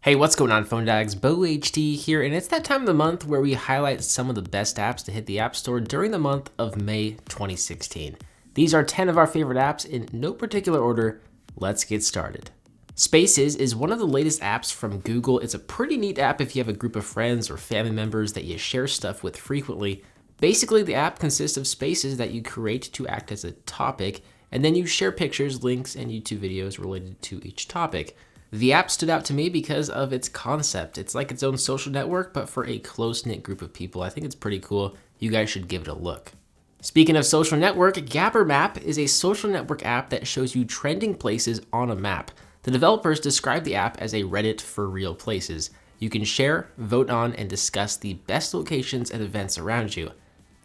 Hey, what's going on, Phone Dags? BoHD here, and it's that time of the month where we highlight some of the best apps to hit the App Store during the month of May 2016. These are 10 of our favorite apps in no particular order. Let's get started. Spaces is one of the latest apps from Google. It's a pretty neat app if you have a group of friends or family members that you share stuff with frequently. Basically, the app consists of spaces that you create to act as a topic, and then you share pictures, links, and YouTube videos related to each topic. The app stood out to me because of its concept. It's like its own social network, but for a close-knit group of people. I think it's pretty cool. You guys should give it a look. Speaking of social network, Gabbermap is a social network app that shows you trending places on a map. The developers describe the app as a Reddit for real places. You can share, vote on, and discuss the best locations and events around you.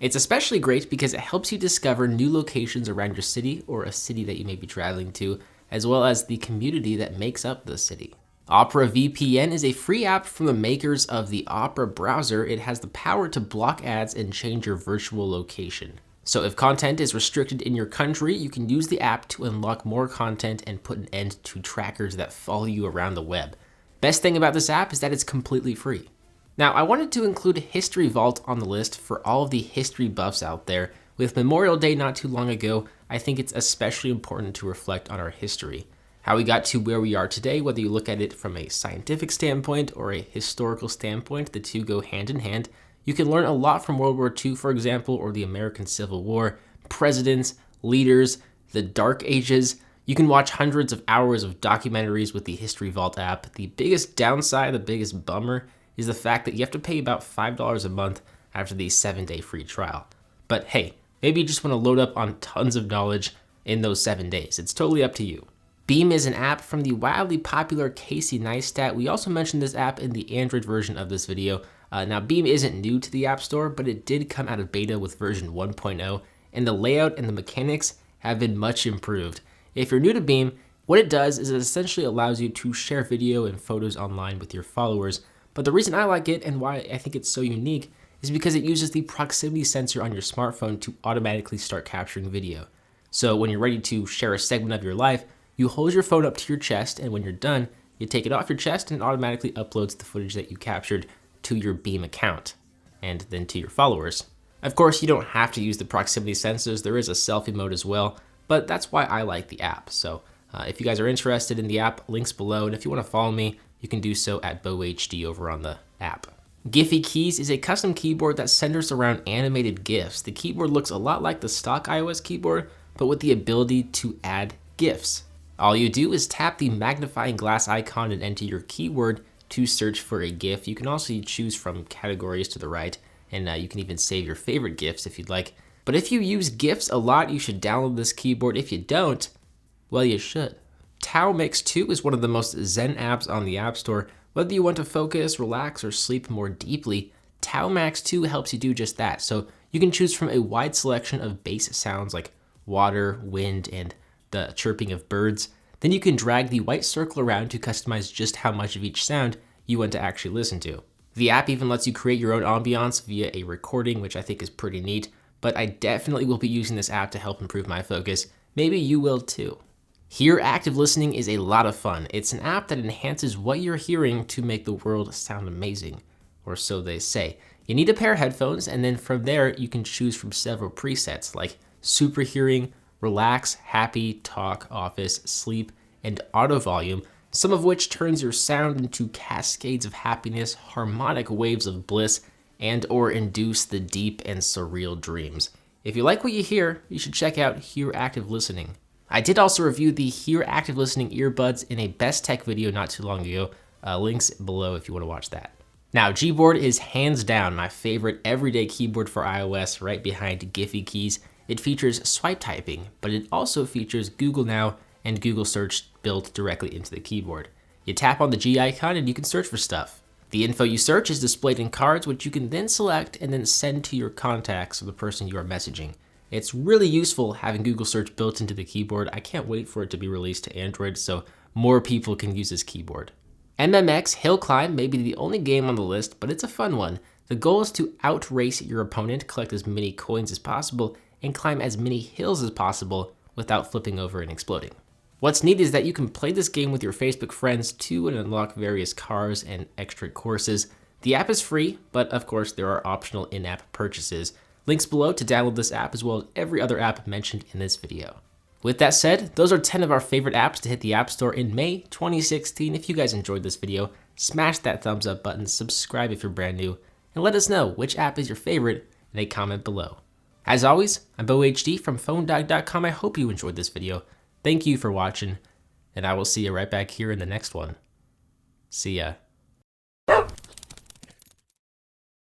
It's especially great because it helps you discover new locations around your city or a city that you may be traveling to, as well as the community that makes up the city. Opera VPN is a free app from the makers of the Opera browser. It has the power to block ads and change your virtual location. So if content is restricted in your country, you can use the app to unlock more content and put an end to trackers that follow you around the web. Best thing about this app is that it's completely free. Now, I wanted to include History Vault on the list for all of the history buffs out there. With Memorial Day not too long ago, I think it's especially important to reflect on our history. How we got to where we are today, whether you look at it from a scientific standpoint or a historical standpoint, the two go hand in hand. You can learn a lot from World War II, for example, or the American Civil War, presidents, leaders, the Dark Ages. You can watch hundreds of hours of documentaries with the History Vault app. The biggest downside, the biggest bummer, is the fact that you have to pay about $5 a month after the 7-day free trial. But hey, maybe you just want to load up on tons of knowledge in those 7 days. It's totally up to you. Beme is an app from the wildly popular Casey Neistat. We also mentioned this app in the Android version of this video. Now, Beme isn't new to the App Store, but it did come out of beta with version 1.0, and the layout and the mechanics have been much improved. If you're new to Beme, what it does is it essentially allows you to share video and photos online with your followers. But the reason I like it and why I think it's so unique is because it uses the proximity sensor on your smartphone to automatically start capturing video. So when you're ready to share a segment of your life, you hold your phone up to your chest, and when you're done, you take it off your chest and it automatically uploads the footage that you captured to your Beme account and then to your followers. Of course, you don't have to use the proximity sensors. There is a selfie mode as well, but that's why I like the app. So if you guys are interested in the app, links below, and if you want to follow me, you can do so at BoHD over on the app. GIPHY Keys is a custom keyboard that centers around animated GIFs. The keyboard looks a lot like the stock iOS keyboard, but with the ability to add GIFs. All you do is tap the magnifying glass icon and enter your keyword to search for a GIF. You can also choose from categories to the right, and you can even save your favorite GIFs if you'd like. But if you use GIFs a lot, you should download this keyboard. If you don't, well, you should. Tao Mix2 is one of the most zen apps on the App Store. Whether you want to focus, relax, or sleep more deeply, Tao Mix2 helps you do just that. So you can choose from a wide selection of bass sounds like water, wind, and the chirping of birds. Then you can drag the white circle around to customize just how much of each sound you want to actually listen to. The app even lets you create your own ambiance via a recording, which I think is pretty neat, but I definitely will be using this app to help improve my focus. Maybe you will too. Here Active Listening is a lot of fun. It's an app that enhances what you're hearing to make the world sound amazing, or so they say. You need a pair of headphones, and then from there you can choose from several presets like super hearing, relax, happy, talk, office, sleep, and auto volume, some of which turns your sound into cascades of happiness, harmonic waves of bliss, and or induce the deep and surreal dreams. If you like what you hear, you should check out Here Active Listening. I did also review the Here Active Listening earbuds in a Best Tech video not too long ago. Links below if you want to watch that. Now, Gboard is hands down my favorite everyday keyboard for iOS, right behind GIPHY Keys. It features swipe typing, but it also features Google Now and Google Search built directly into the keyboard. You tap on the G icon and you can search for stuff. The info you search is displayed in cards, which you can then select and then send to your contacts or the person you are messaging. It's really useful having Google Search built into the keyboard. I can't wait for it to be released to Android so more people can use this keyboard. MMX Hill Climb may be the only game on the list, but it's a fun one. The goal is to outrace your opponent, collect as many coins as possible, and climb as many hills as possible without flipping over and exploding. What's neat is that you can play this game with your Facebook friends too and unlock various cars and extra courses. The app is free, but of course there are optional in-app purchases. Links below to download this app as well as every other app mentioned in this video. With that said, those are 10 of our favorite apps to hit the App Store in May 2016. If you guys enjoyed this video, smash that thumbs up button, subscribe if you're brand new, and let us know which app is your favorite in a comment below. As always, I'm BoHD from PhoneDog.com. I hope you enjoyed this video. Thank you for watching, and I will see you right back here in the next one. See ya.